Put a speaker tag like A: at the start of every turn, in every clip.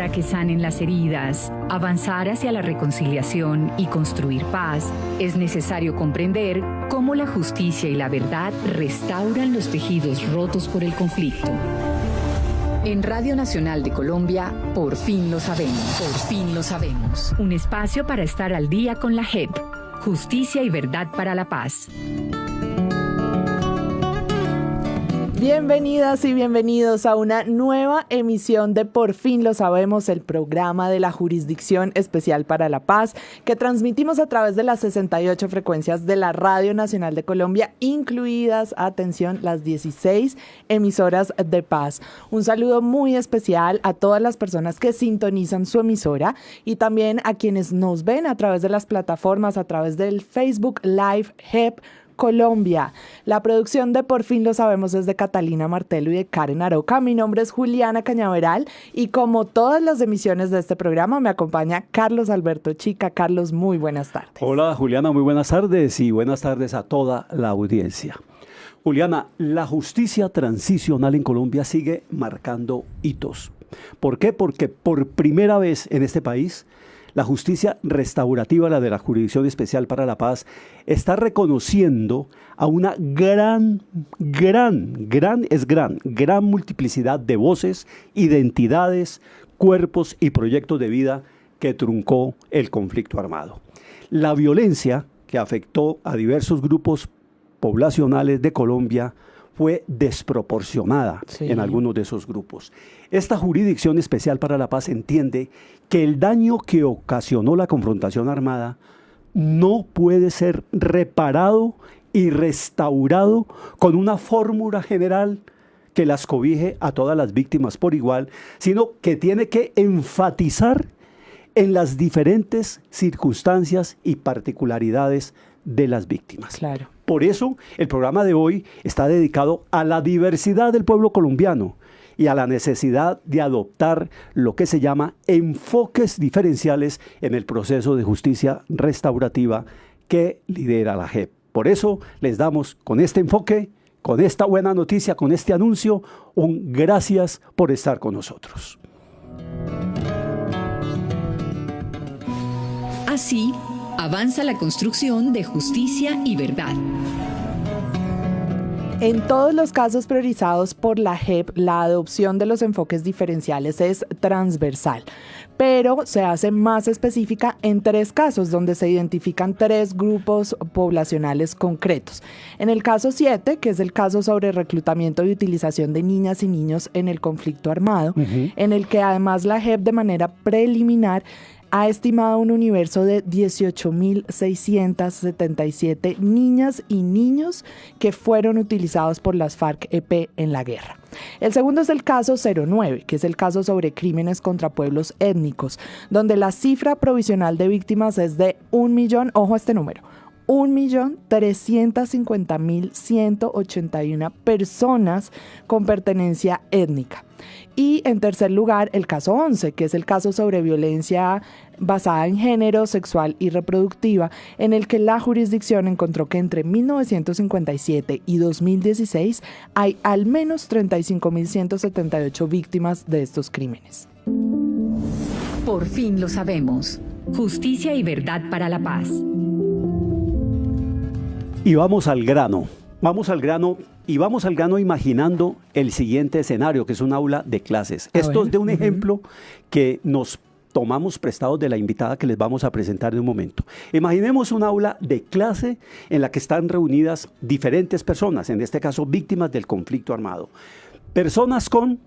A: para que sanen las heridas, avanzar hacia la reconciliación y construir paz, es necesario comprender cómo la justicia y la verdad restauran los tejidos rotos por el conflicto. En Radio Nacional de Colombia, por fin lo sabemos. Por fin lo sabemos. Un espacio para estar al día con la JEP. Justicia y verdad para la paz.
B: Bienvenidas y bienvenidos a una nueva emisión de Por fin lo sabemos, el programa de la Jurisdicción Especial para la Paz, que transmitimos a través de las 68 frecuencias de la Radio Nacional de Colombia, incluidas, atención, las 16 emisoras de paz. Un saludo muy especial a todas las personas que sintonizan su emisora y también a quienes nos ven a través de las plataformas, a través del Facebook Live JEP Colombia. La producción de Por fin lo sabemos es de Catalina Martelo y de Karen Aroca. Mi nombre es Juliana Cañaveral y como todas las emisiones de este programa me acompaña Carlos Alberto Chica. Carlos, muy buenas tardes.
C: Hola Juliana, muy buenas tardes y buenas tardes a toda la audiencia. Juliana, la justicia transicional en Colombia sigue marcando hitos. ¿Por qué? Porque por primera vez en este país la justicia restaurativa, la de la Jurisdicción Especial para la Paz, está reconociendo a una gran multiplicidad de voces, identidades, cuerpos y proyectos de vida que truncó el conflicto armado. La violencia que afectó a diversos grupos poblacionales de Colombia fue desproporcionada en algunos de esos grupos. Esta Jurisdicción Especial para la Paz entiende que el daño que ocasionó la confrontación armada no puede ser reparado y restaurado con una fórmula general que las cobije a todas las víctimas por igual, sino que tiene que enfatizar en las diferentes circunstancias y particularidades de las víctimas.
B: Claro.
C: Por eso, el programa de hoy está dedicado a la diversidad del pueblo colombiano y a la necesidad de adoptar lo que se llama enfoques diferenciales en el proceso de justicia restaurativa que lidera la JEP. Por eso, les damos con este enfoque, con esta buena noticia, con este anuncio, un gracias por estar con nosotros.
A: Así, avanza la construcción de justicia y verdad.
B: En todos los casos priorizados por la JEP, la adopción de los enfoques diferenciales es transversal, pero se hace más específica en 3 casos donde se identifican 3 grupos poblacionales concretos. En el caso 7, que es el caso sobre reclutamiento y utilización de niñas y niños en el conflicto armado, en el que además la JEP de manera preliminar ha estimado un universo de 18.677 niñas y niños que fueron utilizados por las FARC-EP en la guerra. El segundo es el caso 09, que es el caso sobre crímenes contra pueblos étnicos, donde la cifra provisional de víctimas es de 1.000.000, ojo a este número, 1.350.181 personas con pertenencia étnica. Y en tercer lugar, el caso 11, que es el caso sobre violencia basada en género, sexual y reproductiva, en el que la jurisdicción encontró que entre 1957 y 2016 hay al menos 35.178 víctimas de estos crímenes.
A: Por fin lo sabemos. Justicia y verdad para la paz.
C: Y vamos al grano imaginando el siguiente escenario, que es un aula de clases. Esto es de un ejemplo que nos tomamos prestados de la invitada que les vamos a presentar en un momento. Imaginemos un aula de clase en la que están reunidas diferentes personas, en este caso víctimas del conflicto armado. Personas con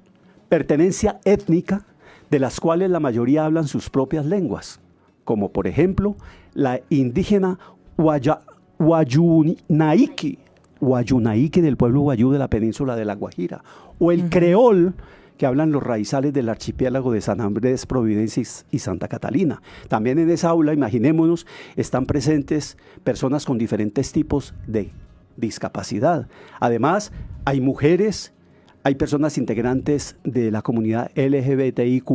C: pertenencia étnica, de las cuales la mayoría hablan sus propias lenguas, como por ejemplo la indígena Wayunaiki del pueblo Wayú de la península de La Guajira, o el creol que hablan los raizales del archipiélago de San Andrés, Providencia y Santa Catalina. También en esa aula, imaginémonos, están presentes personas con diferentes tipos de discapacidad. Además, hay mujeres, hay personas integrantes de la comunidad LGBTIQ+,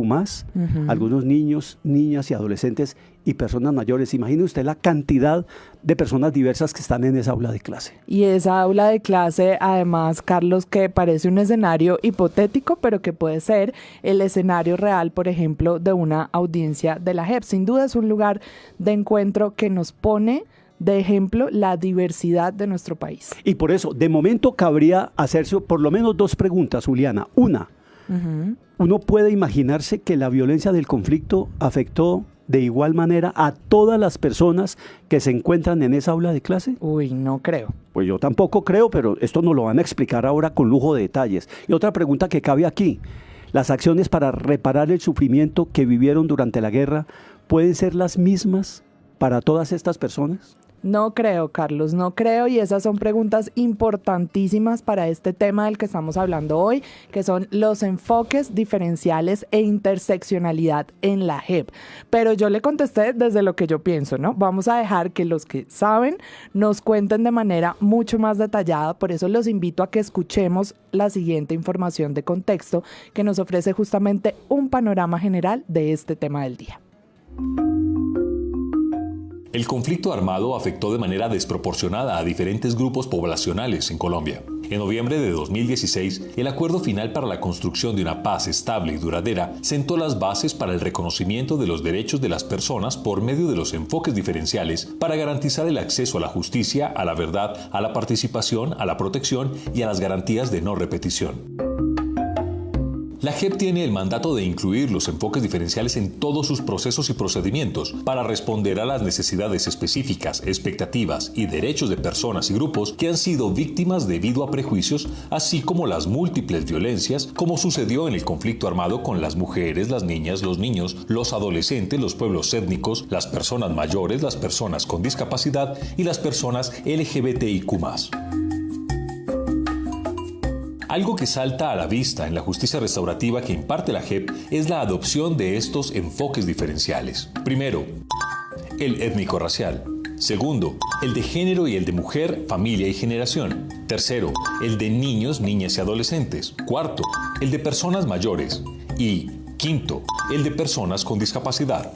C: algunos niños, niñas y adolescentes, y personas mayores. Imagine usted la cantidad de personas diversas que están en esa aula de clase.
B: Y esa aula de clase, además, Carlos, que parece un escenario hipotético, pero que puede ser el escenario real, por ejemplo, de una audiencia de la JEP. Sin duda es un lugar de encuentro que nos pone de ejemplo la diversidad de nuestro país.
C: Y por eso, de momento cabría hacerse por lo menos dos preguntas, Juliana. Una, uno puede imaginarse que la violencia del conflicto afectó de igual manera a todas las personas que se encuentran en esa aula de clase.
B: Uy, no creo.
C: Pues yo tampoco creo, pero esto nos lo van a explicar ahora con lujo de detalles. Y otra pregunta que cabe aquí, ¿las acciones para reparar el sufrimiento que vivieron durante la guerra pueden ser las mismas para todas estas personas?
B: No creo, Carlos, no creo, y esas son preguntas importantísimas para este tema del que estamos hablando hoy, que son los enfoques diferenciales e interseccionalidad en la JEP. Pero yo le contesté desde lo que yo pienso, ¿no? Vamos a dejar que los que saben nos cuenten de manera mucho más detallada, por eso los invito a que escuchemos la siguiente información de contexto que nos ofrece justamente un panorama general de este tema del día.
D: El conflicto armado afectó de manera desproporcionada a diferentes grupos poblacionales en Colombia. En noviembre de 2016, el acuerdo final para la construcción de una paz estable y duradera sentó las bases para el reconocimiento de los derechos de las personas por medio de los enfoques diferenciales para garantizar el acceso a la justicia, a la verdad, a la participación, a la protección y a las garantías de no repetición. La JEP tiene el mandato de incluir los enfoques diferenciales en todos sus procesos y procedimientos para responder a las necesidades específicas, expectativas y derechos de personas y grupos que han sido víctimas debido a prejuicios, así como las múltiples violencias, como sucedió en el conflicto armado con las mujeres, las niñas, los niños, los adolescentes, los pueblos étnicos, las personas mayores, las personas con discapacidad y las personas LGBTIQ+. Algo que salta a la vista en la justicia restaurativa que imparte la JEP es la adopción de estos enfoques diferenciales. Primero, el étnico-racial. Segundo, el de género y el de mujer, familia y generación. Tercero, el de niños, niñas y adolescentes. Cuarto, el de personas mayores. Y quinto, el de personas con discapacidad.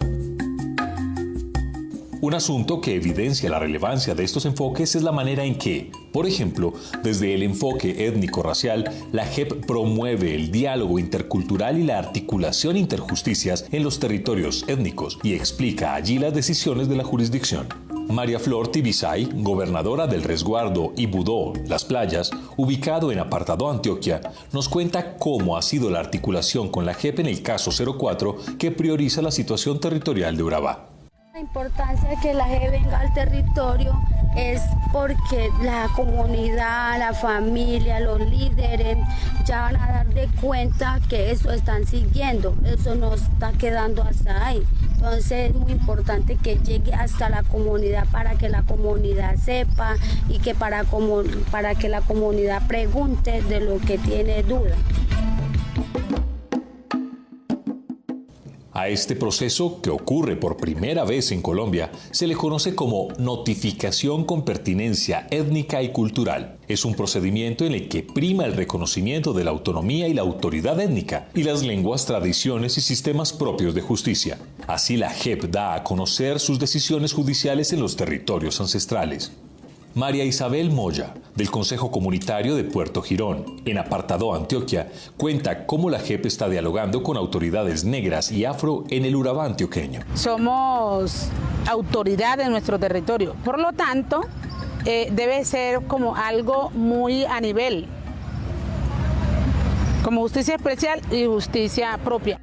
D: Un asunto que evidencia la relevancia de estos enfoques es la manera en que, por ejemplo, desde el enfoque étnico-racial, la JEP promueve el diálogo intercultural y la articulación interjusticias en los territorios étnicos y explica allí las decisiones de la jurisdicción. María Flor Tibisay, gobernadora del resguardo Ibudó, Las Playas, ubicado en Apartadó, Antioquia, nos cuenta cómo ha sido la articulación con la JEP en el caso 04 que prioriza la situación territorial de Urabá.
E: La importancia de que la JEP venga al territorio es porque la comunidad, la familia, los líderes ya van a dar de cuenta que eso están siguiendo, eso no está quedando hasta ahí. Entonces es muy importante que llegue hasta la comunidad para que la comunidad sepa y que para que la comunidad pregunte de lo que tiene duda.
D: A este proceso, que ocurre por primera vez en Colombia, se le conoce como notificación con pertinencia étnica y cultural. Es un procedimiento en el que prima el reconocimiento de la autonomía y la autoridad étnica y las lenguas, tradiciones y sistemas propios de justicia. Así la JEP da a conocer sus decisiones judiciales en los territorios ancestrales. María Isabel Moya, del Consejo Comunitario de Puerto Girón, en Apartadó, Antioquia, cuenta cómo la JEP está dialogando con autoridades negras y afro en el Urabá antioqueño.
F: Somos autoridad en nuestro territorio, por lo tanto, debe ser como algo muy a nivel, como justicia especial y justicia propia.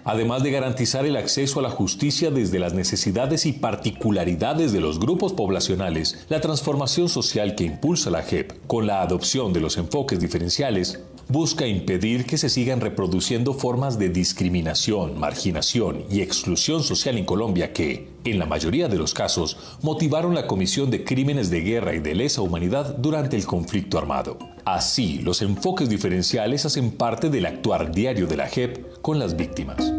D: Además de garantizar el acceso a la justicia desde las necesidades y particularidades de los grupos poblacionales, la transformación social que impulsa la JEP, con la adopción de los enfoques diferenciales, busca impedir que se sigan reproduciendo formas de discriminación, marginación y exclusión social en Colombia que, en la mayoría de los casos, motivaron la comisión de crímenes de guerra y de lesa humanidad durante el conflicto armado. Así, los enfoques diferenciales hacen parte del actuar diario de la JEP con las víctimas.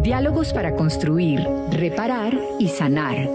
A: Diálogos para construir, reparar y sanar.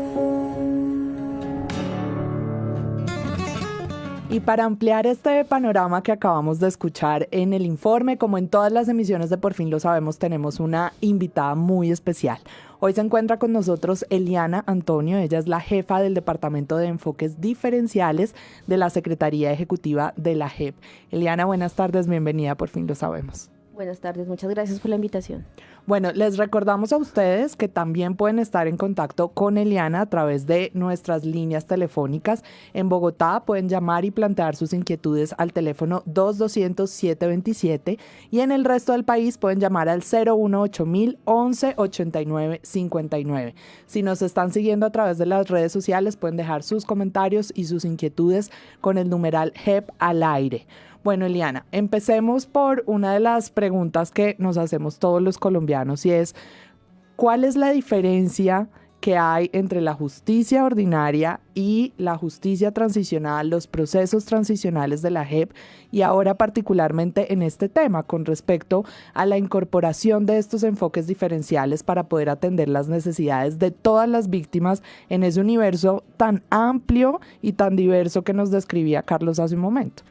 B: Y para ampliar este panorama que acabamos de escuchar en el informe, como en todas las emisiones de Por Fin Lo Sabemos, tenemos una invitada muy especial. Hoy se encuentra con nosotros Eliana Antonio, ella es la jefa del Departamento de Enfoques Diferenciales de la Secretaría Ejecutiva de la JEP. Eliana, buenas tardes, bienvenida a Por Fin Lo Sabemos.
G: Buenas tardes, muchas gracias por la invitación.
B: Bueno, les recordamos a ustedes que también pueden estar en contacto con Eliana a través de nuestras líneas telefónicas. En Bogotá pueden llamar y plantear sus inquietudes al teléfono 2-200-727 y en el resto del país pueden llamar al 018-000 11 89 59. Si nos están siguiendo a través de las redes sociales, pueden dejar sus comentarios y sus inquietudes con el numeral JEP al aire. Bueno, Eliana, empecemos por una de las preguntas que nos hacemos todos los colombianos y es, ¿cuál es la diferencia que hay entre la justicia ordinaria y la justicia transicional, los procesos transicionales de la JEP y ahora particularmente en este tema con respecto a la incorporación de estos enfoques diferenciales para poder atender las necesidades de todas las víctimas en ese universo tan amplio y tan diverso que nos describía Carlos hace un momento?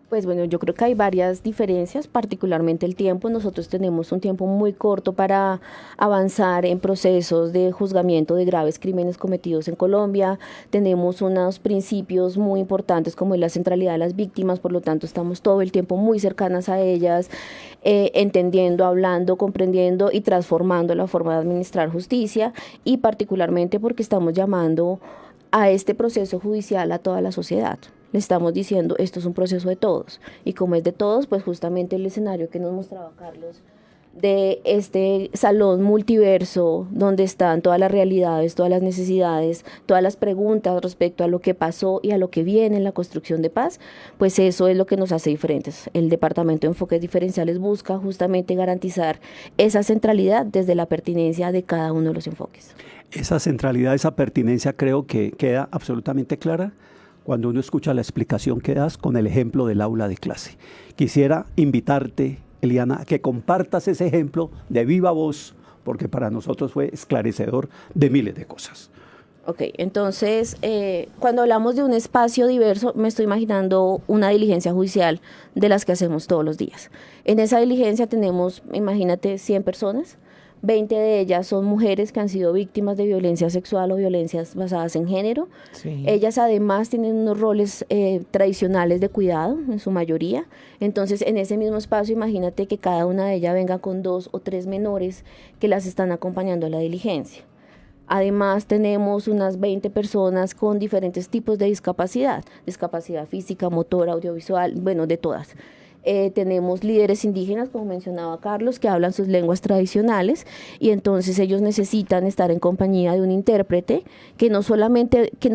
G: Pues bueno, yo creo que hay varias diferencias, particularmente el tiempo. Nosotros tenemos un tiempo muy corto para avanzar en procesos de juzgamiento de graves crímenes cometidos en Colombia. Tenemos unos principios muy importantes como es la centralidad de las víctimas, por lo tanto estamos todo el tiempo muy cercanas a ellas, entendiendo, hablando, comprendiendo y transformando la forma de administrar justicia y particularmente porque estamos llamando a este proceso judicial a toda la sociedad. Le estamos diciendo, esto es un proceso de todos, y como es de todos, pues justamente el escenario que nos mostraba Carlos de este salón multiverso, donde están todas las realidades, todas las necesidades, todas las preguntas respecto a lo que pasó y a lo que viene en la construcción de paz, pues eso es lo que nos hace diferentes. El Departamento de Enfoques Diferenciales busca justamente garantizar esa centralidad desde la pertinencia de cada uno de los enfoques.
C: Esa centralidad, esa pertinencia creo que queda absolutamente clara cuando uno escucha la explicación que das con el ejemplo del aula de clase. Quisiera invitarte, Eliana, a que compartas ese ejemplo de viva voz, porque para nosotros fue esclarecedor de miles de cosas.
G: Ok, entonces, cuando hablamos de un espacio diverso, me estoy imaginando una diligencia judicial de las que hacemos todos los días. En esa diligencia tenemos, imagínate, 100 personas. 20 de ellas son mujeres que han sido víctimas de violencia sexual o violencias basadas en género. Sí. Ellas además tienen unos roles tradicionales de cuidado, en su mayoría. Entonces, en ese mismo espacio, imagínate que cada una de ellas venga con 2 o 3 menores que las están acompañando a la diligencia. Además, tenemos unas 20 personas con diferentes tipos de discapacidad física, motora, audiovisual, bueno, de todas. Tenemos líderes indígenas, como mencionaba Carlos, que hablan sus lenguas tradicionales y entonces ellos necesitan estar en compañía de un intérprete que no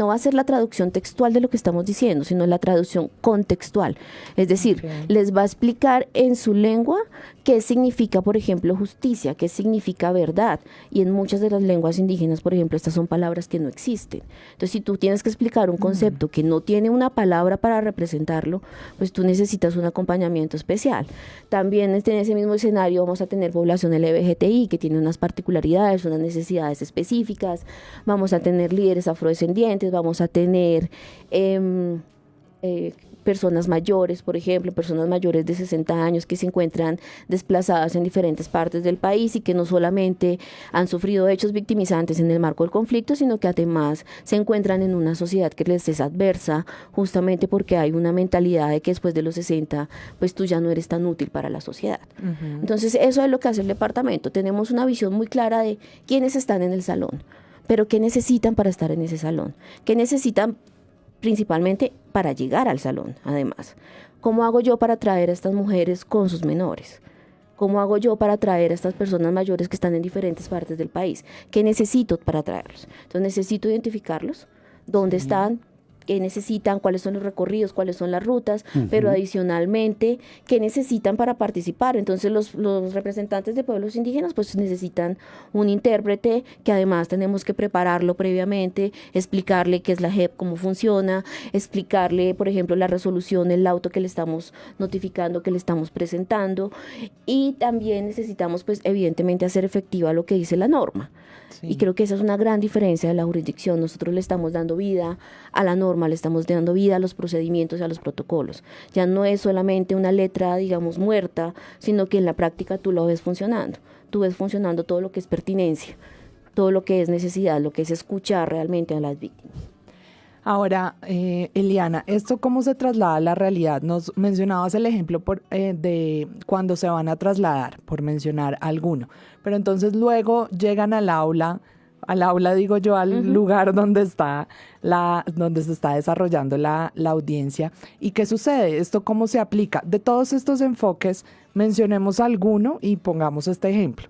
G: va a ser la traducción textual de lo que estamos diciendo, sino la traducción contextual. Es decir, les va a explicar en su lengua qué significa, por ejemplo, justicia, qué significa verdad. Y en muchas de las lenguas indígenas, por ejemplo, estas son palabras que no existen. Entonces, si tú tienes que explicar un concepto que no tiene una palabra para representarlo, pues tú necesitas un acompañamiento especial. También en ese mismo escenario vamos a tener población LGBTI que tiene unas particularidades, unas necesidades específicas. Vamos a tener líderes afrodescendientes, vamos a tener personas mayores, por ejemplo, personas mayores de 60 años que se encuentran desplazadas en diferentes partes del país y que no solamente han sufrido hechos victimizantes en el marco del conflicto, sino que además se encuentran en una sociedad que les es adversa, justamente porque hay una mentalidad de que después de los 60, pues tú ya no eres tan útil para la sociedad. Uh-huh. Entonces, eso es lo que hace el departamento. Tenemos una visión muy clara de quiénes están en el salón, pero qué necesitan para estar en ese salón, qué necesitan principalmente para llegar al salón, además. ¿Cómo hago yo para traer a estas mujeres con sus menores? ¿Cómo hago yo para traer a estas personas mayores que están en diferentes partes del país? ¿Qué necesito para traerlos? Entonces necesito identificarlos, dónde están, qué necesitan, cuáles son los recorridos, cuáles son las rutas, pero adicionalmente, qué necesitan para participar. Entonces los representantes de pueblos indígenas pues necesitan un intérprete que además tenemos que prepararlo previamente, explicarle qué es la JEP, cómo funciona, explicarle, por ejemplo, la resolución, el lauto que le estamos notificando, que le estamos presentando, y también necesitamos pues evidentemente hacer efectiva lo que dice la norma. Sí. Y creo que esa es una gran diferencia de la jurisdicción. Nosotros le estamos dando vida a la norma mamá le estamos dando vida a los procedimientos y a los protocolos. Ya no es solamente una letra, digamos, muerta, sino que en la práctica tú lo ves funcionando. Tú ves funcionando todo lo que es pertinencia, todo lo que es necesidad, lo que es escuchar realmente a las víctimas.
B: Ahora, Eliana, ¿esto cómo se traslada a la realidad? Nos mencionabas el ejemplo de cuando se van a trasladar, por mencionar alguno, pero entonces luego llegan al aula digo yo, al lugar donde donde se está desarrollando la audiencia. ¿Y qué sucede? ¿Esto cómo se aplica? De todos estos enfoques, mencionemos alguno y pongamos este ejemplo.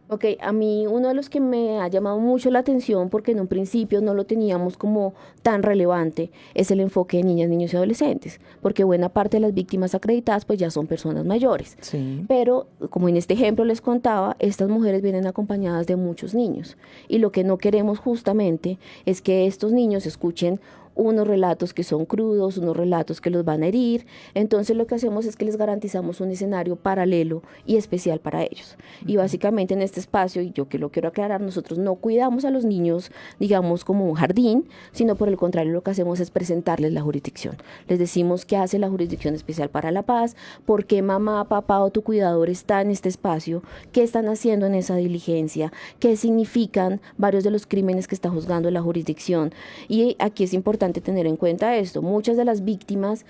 G: Ok, a mí uno de los que me ha llamado mucho la atención, porque en un principio no lo teníamos como tan relevante, es el enfoque de niñas, niños y adolescentes, porque buena parte de las víctimas acreditadas pues ya son personas mayores.
B: Sí.
G: Pero, como en este ejemplo les contaba, estas mujeres vienen acompañadas de muchos niños, y lo que no queremos justamente es que estos niños escuchen unos relatos que son crudos, unos relatos que los van a herir. Entonces lo que hacemos es que les garantizamos un escenario paralelo y especial para ellos. Y básicamente en este espacio, y yo que lo quiero aclarar, nosotros no cuidamos a los niños, digamos, como un jardín, sino por el contrario lo que hacemos es presentarles la jurisdicción. Les decimos qué hace la Jurisdicción Especial para la Paz, por qué mamá, papá o tu cuidador está en este espacio, qué están haciendo en esa diligencia, qué significan varios de los crímenes que está juzgando la jurisdicción. Y aquí es importante tener en cuenta esto. Muchas de las víctimas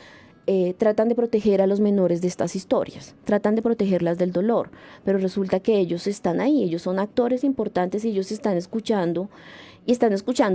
G: tratan de proteger a los menores de estas historias, tratan de protegerlas del dolor, pero resulta que ellos están ahí, ellos son actores importantes y ellos están escuchando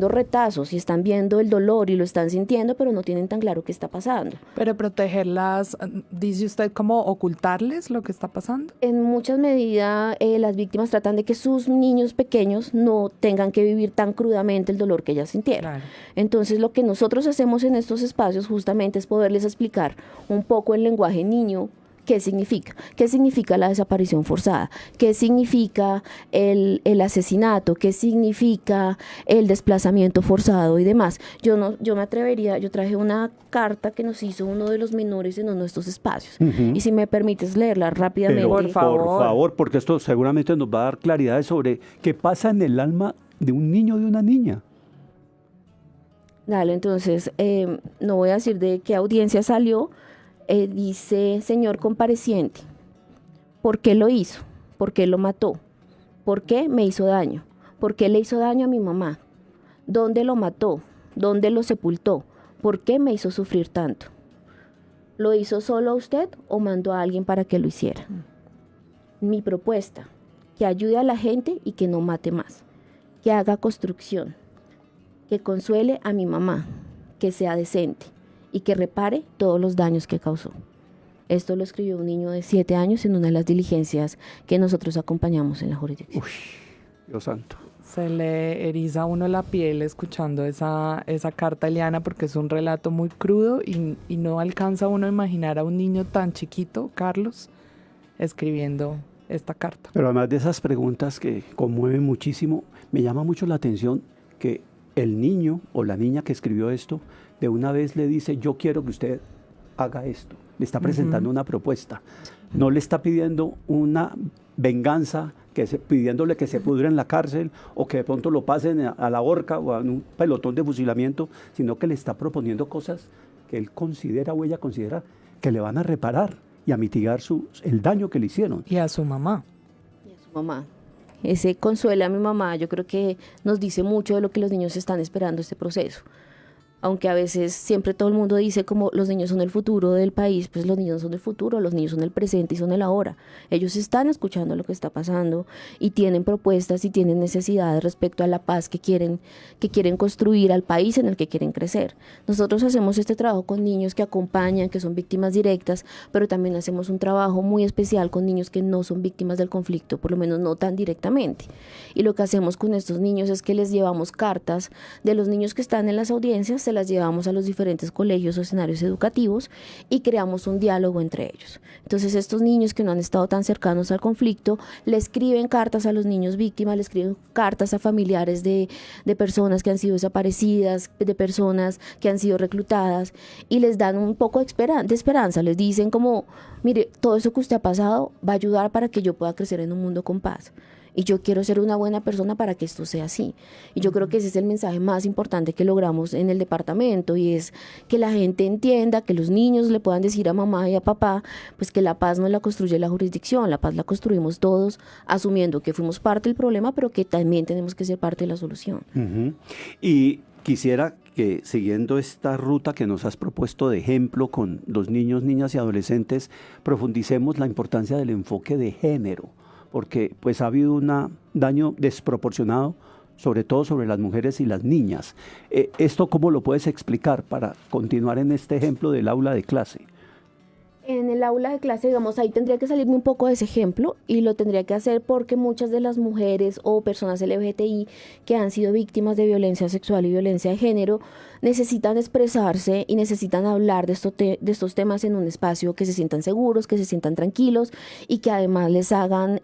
G: retazos y están viendo el dolor y lo están sintiendo, pero no tienen tan claro qué está pasando.
B: Pero protegerlas, dice usted, ¿cómo ocultarles lo que está pasando?
G: En muchas medidas las víctimas tratan de que sus niños pequeños no tengan que vivir tan crudamente el dolor que ellas sintieron.
B: Claro.
G: Entonces lo que nosotros hacemos en estos espacios justamente es poderles explicar un poco el lenguaje niño. ¿Qué significa la desaparición forzada? ¿Qué significa el asesinato? ¿Qué significa el desplazamiento forzado y demás? Yo me atrevería, yo traje una carta que nos hizo uno de los menores en uno de estos espacios. Y si me permites leerla rápidamente.
C: Pero,
B: Por favor.
C: por favor, porque esto seguramente nos va a dar claridades sobre qué pasa en el alma de un niño o de una niña.
G: Dale, entonces, no voy a decir de qué audiencia salió. Dice: señor compareciente, ¿por qué lo hizo? ¿Por qué lo mató? ¿Por qué me hizo daño? ¿Por qué le hizo daño a mi mamá? ¿Dónde lo mató? ¿Dónde lo sepultó? ¿Por qué me hizo sufrir tanto? ¿Lo hizo solo usted o mandó a alguien para que lo hiciera? Mi propuesta: que ayude a la gente y que no mate más, que haga construcción, que consuele a mi mamá, que sea decente y que repare todos los daños que causó. Esto lo escribió un niño de 7 años en una de las diligencias que nosotros acompañamos en la jurisdicción.
C: Uy, Dios santo.
B: Se le eriza a uno la piel escuchando esa carta, Eliana, porque es un relato muy crudo y no alcanza uno a imaginar a un niño tan chiquito, Carlos, escribiendo esta carta.
C: Pero además de esas preguntas que conmueven muchísimo, me llama mucho la atención que el niño o la niña que escribió esto de una vez le dice: yo quiero que usted haga esto. Le está presentando una propuesta. No le está pidiendo una venganza, pidiéndole que se pudra en la cárcel o que de pronto lo pasen a la horca o a un pelotón de fusilamiento, sino que le está proponiendo cosas que él considera o ella considera que le van a reparar y a mitigar el daño que le hicieron.
B: Y a su mamá.
G: Y a su mamá. Ese consuela a mi mamá, yo creo que nos dice mucho de lo que los niños están esperando este proceso. Aunque a veces siempre todo el mundo dice como los niños son el futuro del país, pues los niños no son el futuro, los niños son el presente y son el ahora. Ellos están escuchando lo que está pasando y tienen propuestas y tienen necesidades respecto a la paz que quieren construir, al país en el que quieren crecer. Nosotros hacemos este trabajo con niños que acompañan, que son víctimas directas, pero también hacemos un trabajo muy especial con niños que no son víctimas del conflicto, por lo menos no tan directamente. Y lo que hacemos con estos niños es que les llevamos cartas de los niños que están en las audiencias, las llevamos a los diferentes colegios o escenarios educativos y creamos un diálogo entre ellos. Entonces estos niños que no han estado tan cercanos al conflicto le escriben cartas a los niños víctimas, le escriben cartas a familiares de personas que han sido desaparecidas, de personas que han sido reclutadas y les dan un poco de esperanza, les dicen como: mire, todo eso que usted ha pasado va a ayudar para que yo pueda crecer en un mundo con paz. Y yo quiero ser una buena persona para que esto sea así. Y yo creo que ese es el mensaje más importante que logramos en el departamento, y es que la gente entienda, que los niños le puedan decir a mamá y a papá, pues que la paz no la construye la jurisdicción, la paz la construimos todos, asumiendo que fuimos parte del problema, pero que también tenemos que ser parte de la solución.
C: Y quisiera que, siguiendo esta ruta que nos has propuesto de ejemplo con los niños, niñas y adolescentes, profundicemos la importancia del enfoque de género, porque pues ha habido un daño desproporcionado, sobre todo sobre las mujeres y las niñas. ¿Esto cómo lo puedes explicar para continuar en este ejemplo del aula de clase?
G: En el aula de clase, digamos, ahí tendría que salirme un poco de ese ejemplo, y lo tendría que hacer porque muchas de las mujeres o personas LGBTI que han sido víctimas de violencia sexual y violencia de género necesitan expresarse y necesitan hablar de estos temas en un espacio que se sientan seguros, que se sientan tranquilos, y que además les hagan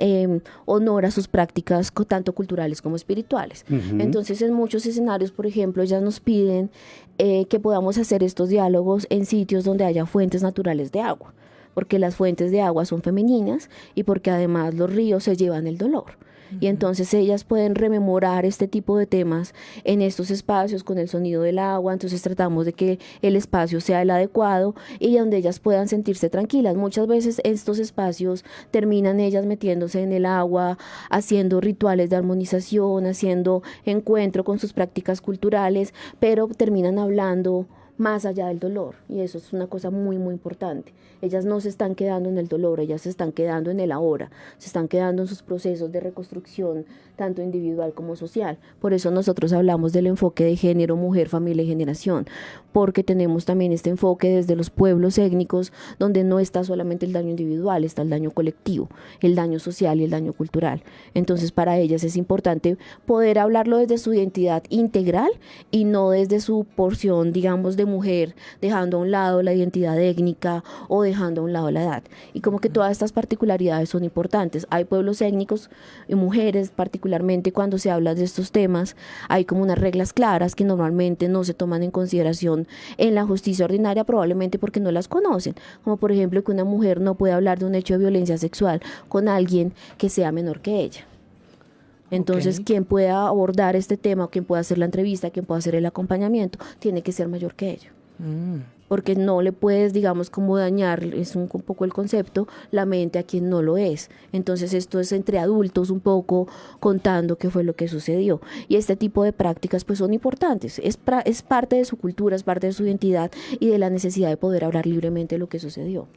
G: honor a sus prácticas tanto culturales como espirituales. Entonces, en muchos escenarios, por ejemplo, ellas nos piden que podamos hacer estos diálogos en sitios donde haya fuentes naturales de agua, porque las fuentes de agua son femeninas y porque además los ríos se llevan el dolor. Y entonces ellas pueden rememorar este tipo de temas en estos espacios con el sonido del agua. Entonces tratamos de que el espacio sea el adecuado y donde ellas puedan sentirse tranquilas. Muchas veces estos espacios terminan ellas metiéndose en el agua, haciendo rituales de armonización, haciendo encuentro con sus prácticas culturales, pero terminan hablando más allá del dolor, y eso es una cosa muy, muy importante. Ellas no se están quedando en el dolor, ellas se están quedando en el ahora, se están quedando en sus procesos de reconstrucción, tanto individual como social. Por eso nosotros hablamos del enfoque de género, mujer, familia y generación, porque tenemos también este enfoque desde los pueblos étnicos, donde no está solamente el daño individual, está el daño colectivo, el daño social y el daño cultural. Entonces, para ellas es importante poder hablarlo desde su identidad integral y no desde su porción, digamos, de mujer, dejando a un lado la identidad étnica o dejando a un lado la edad. Y como que todas estas particularidades son importantes. Hay pueblos étnicos y mujeres, particularmente cuando se habla de estos temas, hay como unas reglas claras que normalmente no se toman en consideración en la justicia ordinaria, probablemente porque no las conocen. Como por ejemplo que una mujer no puede hablar de un hecho de violencia sexual con alguien que sea menor que ella. Entonces, quien pueda abordar este tema, quien pueda hacer la entrevista, quien pueda hacer el acompañamiento, tiene que ser mayor que ella. Porque no le puedes, digamos, como dañar, es un poco el concepto, la mente a quien no lo es. Entonces, esto es entre adultos un poco contando qué fue lo que sucedió. Y este tipo de prácticas pues son importantes. Es parte de su cultura, es parte de su identidad y de la necesidad de poder hablar libremente de lo que sucedió.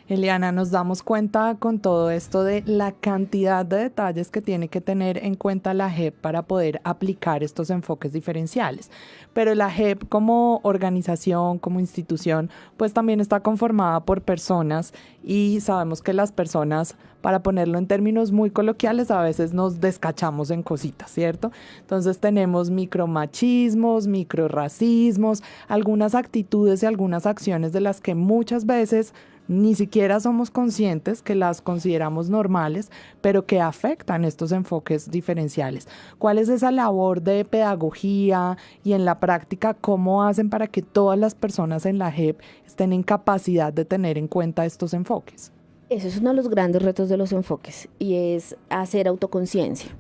B: Eliana, nos damos cuenta con todo esto de la cantidad de detalles que tiene que tener en cuenta la JEP para poder aplicar estos enfoques diferenciales. Pero la JEP como organización, como institución, pues también está conformada por personas, y sabemos que las personas, para ponerlo en términos muy coloquiales, a veces nos descachamos en cositas, ¿cierto? Entonces tenemos micromachismos, microracismos, algunas actitudes y algunas acciones de las que muchas veces ni siquiera somos conscientes, que las consideramos normales, pero que afectan estos enfoques diferenciales. ¿Cuál es esa labor de pedagogía y en la práctica cómo hacen para que todas las personas en la JEP estén en capacidad de tener en cuenta estos enfoques?
G: Ese es uno de los grandes retos de los enfoques, y es hacer autoconciencia.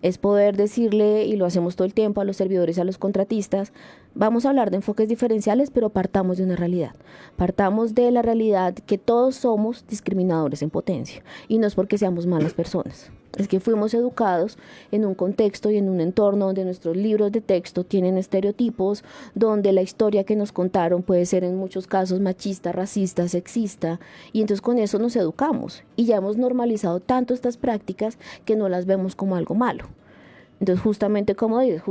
G: Es poder decirle, y lo hacemos todo el tiempo, a los servidores, a los contratistas, vamos a hablar de enfoques diferenciales, pero partamos de una realidad. Partamos de la realidad que todos somos discriminadores en potencia, y no es porque seamos malas personas. Es que fuimos educados en un contexto y en un entorno donde nuestros libros de texto tienen estereotipos, donde la historia que nos contaron puede ser en muchos casos machista, racista, sexista, y entonces con eso nos educamos y ya hemos normalizado tanto estas prácticas que no las vemos como algo malo. Entonces, justamente como dices,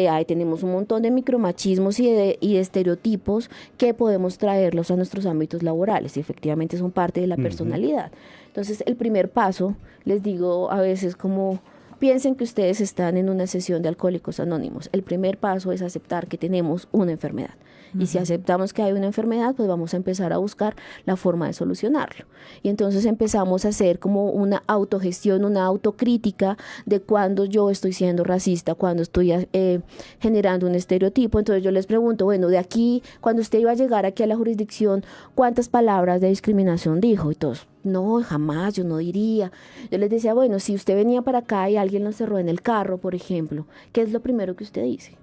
G: ahí tenemos un montón de micromachismos y de estereotipos que podemos traerlos a nuestros ámbitos laborales, y efectivamente son parte de la personalidad. Entonces, el primer paso, les digo a veces como, piensen que ustedes están en una sesión de Alcohólicos Anónimos. El primer paso es aceptar que tenemos una enfermedad. Y si aceptamos que hay una enfermedad, pues vamos a empezar a buscar la forma de solucionarlo. Y entonces empezamos a hacer como una autogestión, una autocrítica de cuando yo estoy siendo racista, cuando estoy generando un estereotipo. Entonces yo les pregunto, bueno, de aquí, cuando usted iba a llegar aquí a la jurisdicción, ¿cuántas palabras de discriminación dijo? Y todos, no, jamás, yo no diría. Yo les decía, bueno, si usted venía para acá y alguien lo cerró en el carro, por ejemplo, ¿qué es lo primero que usted dice?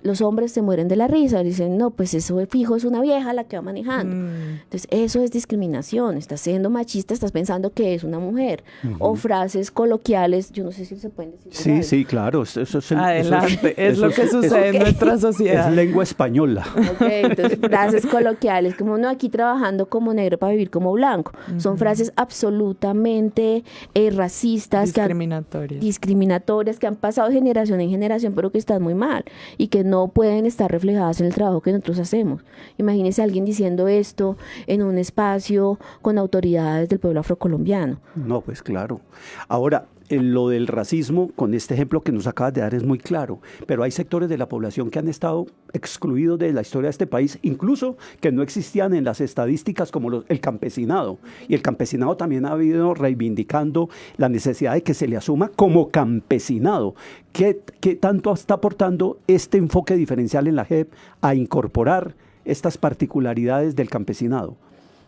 G: Los hombres se mueren de la risa, dicen, no, pues eso de fijo es una vieja la que va manejando. Entonces, eso es discriminación, estás siendo machista, estás pensando que es una mujer. O frases coloquiales, yo no sé si se pueden decir.
C: Sí, sí, claro. Eso
B: Adelante, es lo que sucede en nuestra sociedad.
C: Es lengua española.
G: Entonces, frases coloquiales, como no, aquí trabajando como negro para vivir como blanco. Son frases absolutamente racistas, discriminatorias, que han pasado de generación en generación, pero que están muy mal y que no pueden estar reflejadas en el trabajo que nosotros hacemos. Imagínese a alguien diciendo esto en un espacio con autoridades del pueblo afrocolombiano.
C: No, pues claro. Ahora, lo del racismo, con este ejemplo que nos acabas de dar, es muy claro, pero hay sectores de la población que han estado excluidos de la historia de este país, incluso que no existían en las estadísticas, como el campesinado. Y el campesinado también ha habido reivindicando la necesidad de que se le asuma como campesinado. ¿Qué tanto está aportando este enfoque diferencial en la JEP a incorporar estas particularidades del campesinado?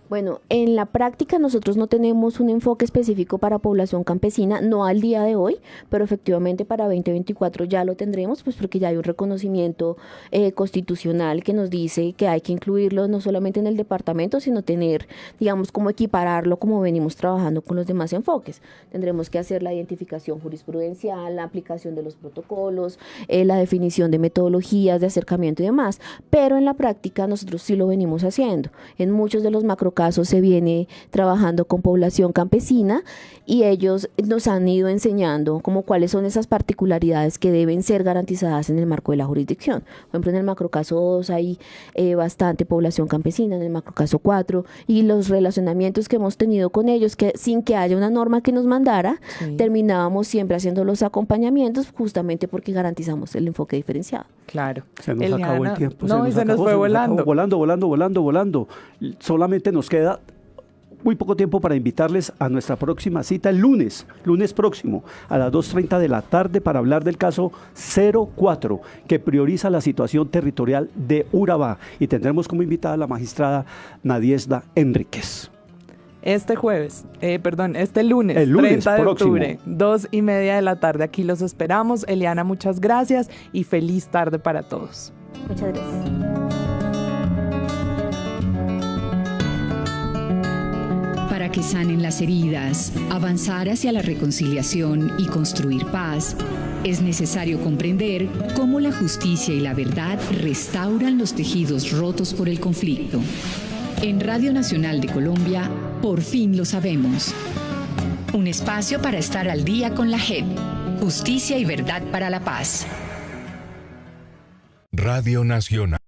G: Bueno, en la práctica nosotros no tenemos un enfoque específico para población campesina, no al día de hoy, pero efectivamente para 2024 ya lo tendremos, pues porque ya hay un reconocimiento constitucional que nos dice que hay que incluirlo no solamente en el departamento, sino tener, digamos, como equipararlo como venimos trabajando con los demás enfoques. Tendremos que hacer la identificación jurisprudencial, la aplicación de los protocolos, la definición de metodologías de acercamiento y demás, pero en la práctica nosotros sí lo venimos haciendo. En muchos de los macrocasos se viene trabajando con población campesina y ellos nos han ido enseñando como cuáles son esas particularidades que deben ser garantizadas en el marco de la jurisdicción. Por ejemplo, en el macrocaso 2 hay bastante población campesina, en el macrocaso 4, y los relacionamientos que hemos tenido con ellos, que sin que haya una norma que nos mandara, terminábamos siempre haciendo los acompañamientos justamente porque garantizamos el enfoque diferenciado.
B: Claro.
C: Se nos acabó el tiempo.
B: Se nos fue volando.
C: Volando. Solamente nos queda muy poco tiempo para invitarles a nuestra próxima cita el lunes próximo a las 2:30 de la tarde para hablar del caso 04 que prioriza la situación territorial de Urabá, y tendremos como invitada a la magistrada Nadiesda Enríquez.
B: Este lunes 30 de octubre, 2:30 de la tarde, aquí los esperamos. Eliana, muchas gracias y feliz tarde para todos.
G: Muchas gracias.
A: Para que sanen las heridas, avanzar hacia la reconciliación y construir paz, es necesario comprender cómo la justicia y la verdad restauran los tejidos rotos por el conflicto. En Radio Nacional de Colombia, por fin lo sabemos. Un espacio para estar al día con la JEP, Justicia y Verdad para la Paz.
H: Radio Nacional.